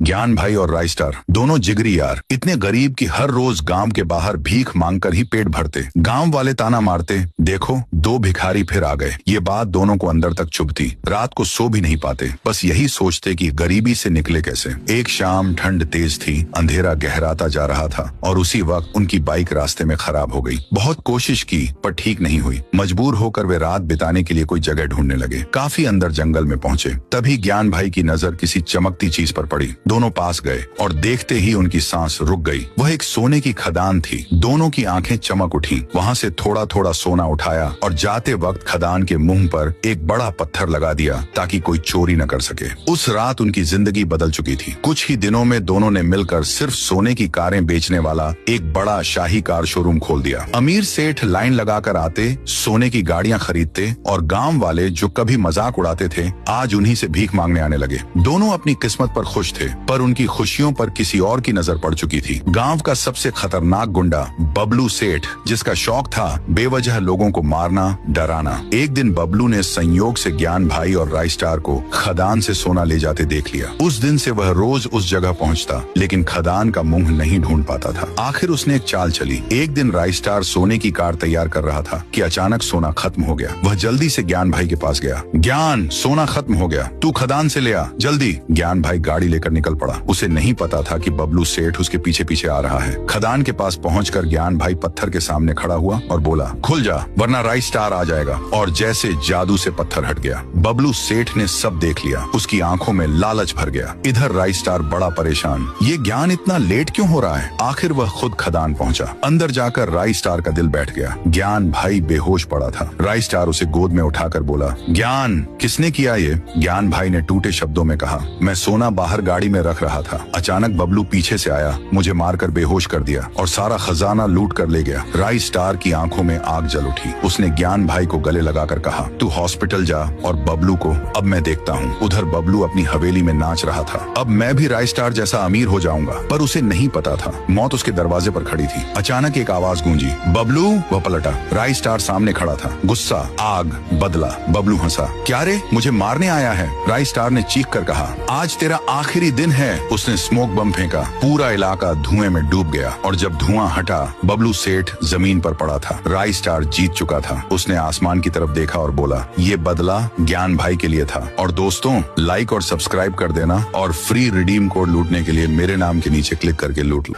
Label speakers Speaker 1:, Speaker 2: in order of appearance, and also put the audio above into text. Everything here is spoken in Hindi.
Speaker 1: ज्ञान भाई और राय स्टार दोनों जिगरी यार, इतने गरीब कि हर रोज गांव के बाहर भीख मांगकर ही पेट भरते। गांव वाले ताना मारते, देखो 2 भिखारी फिर आ गए। ये बात दोनों को अंदर तक चुभती। रात को सो भी नहीं पाते, बस यही सोचते कि गरीबी से निकले कैसे। एक शाम ठंड तेज थी, अंधेरा गहराता जा रहा था और उसी वक्त उनकी बाइक रास्ते में खराब हो गई। बहुत कोशिश की पर ठीक नहीं हुई। मजबूर होकर वे रात बिताने के लिए कोई जगह ढूंढने लगे। काफी अंदर जंगल में पहुंचे, तभी ज्ञान भाई की नजर किसी चमकती चीज पर पड़ी। दोनों पास गए और देखते ही उनकी सांस रुक गई। वह एक सोने की खदान थी। दोनों की आंखें चमक उठी। वहां से थोड़ा थोड़ा सोना उठाया और जाते वक्त खदान के मुंह पर एक बड़ा पत्थर लगा दिया ताकि कोई चोरी न कर सके। उस रात उनकी जिंदगी बदल चुकी थी। कुछ ही दिनों में दोनों ने मिलकर सिर्फ सोने की कारें बेचने वाला एक बड़ा शाही कार शोरूम खोल दिया। अमीर सेठ लाइन लगाकर आते, सोने की गाड़ियां खरीदते और गांव वाले जो कभी मजाक उड़ाते थे आज उन्हीं से भीख मांगने आने लगे। दोनों अपनी किस्मत पर खुश थे, पर उनकी खुशियों पर किसी और की नजर पड़ चुकी थी। गांव का सबसे खतरनाक गुंडा बबलू सेठ, जिसका शौक था बेवजह लोगों को मारना, डराना। एक दिन बबलू ने संयोग से ज्ञान भाई और राय स्टार को खदान से सोना ले जाते देख लिया। उस दिन से वह रोज उस जगह पहुंचता, लेकिन खदान का मुंह नहीं ढूंढ पाता था। आखिर उसने एक चाल चली। एक दिन राय स्टार सोने की कार तैयार कर रहा था कि अचानक सोना खत्म हो गया। वह जल्दी से ज्ञान भाई के पास गया। ज्ञान, सोना खत्म हो गया, तू खदान से ले आ जल्दी। ज्ञान भाई गाड़ी लेकर निकल पड़ा। उसे नहीं पता था कि बबलू सेठ उसके पीछे पीछे आ रहा है। खदान के पास पहुंचकर ज्ञान भाई पत्थर के सामने खड़ा हुआ और बोला, खुल जा वरना राय स्टार आ जाएगा। और जैसे जादू से पत्थर हट गया। बबलू सेठ ने सब देख लिया। उसकी आंखों में लालच भर गया। इधर राय स्टार बड़ा परेशान, ये ज्ञान इतना लेट क्यों हो रहा है। आखिर वह खुद खदान पहुंचा। अंदर जाकर राय स्टार का दिल बैठ गया। ज्ञान भाई बेहोश पड़ा था। राय स्टार उसे गोद में उठाकर बोला, ज्ञान किसने किया ये। ज्ञान भाई ने टूटे शब्दों में कहा, मैं सोना बाहर गाड़ी में रख रहा था, अचानक बबलू पीछे से आया, मुझे मारकर बेहोश कर दिया और सारा खजाना लूट कर ले गया। राय स्टार की आंखों में आग जल उठी। उसने ज्ञान भाई को गले लगाकर कहा, तू हॉस्पिटल जा और बबलू को अब मैं देखता हूँ। उधर बबलू अपनी हवेली में नाच रहा था। अब मैं भी राय स्टार जैसा अमीर हो जाऊंगा। पर उसे नहीं पता था मौत उसके दरवाजे पर खड़ी थी। अचानक एक आवाज गूंजी, बबलू। वह पलटा। राय स्टार सामने खड़ा था। गुस्सा, आग, बदला। बबलू हंसा, क्या रे, मुझे मारने आया है। राय स्टार ने चीख कर कहा, आज तेरा आखिरी दिन है। उसने स्मोक बम फेंका। पूरा इलाका धुएं में डूब गया और जब धुआं हटा बबलू सेठ जमीन पर पड़ा था। राय स्टार जीत चुका था। उसने आसमान की तरफ देखा और बोला, ये बदला ज्ञान भाई के लिए था। और दोस्तों, लाइक और सब्सक्राइब कर देना और फ्री रिडीम कोड लूटने के लिए मेरे नाम के नीचे क्लिक करके लूट लो।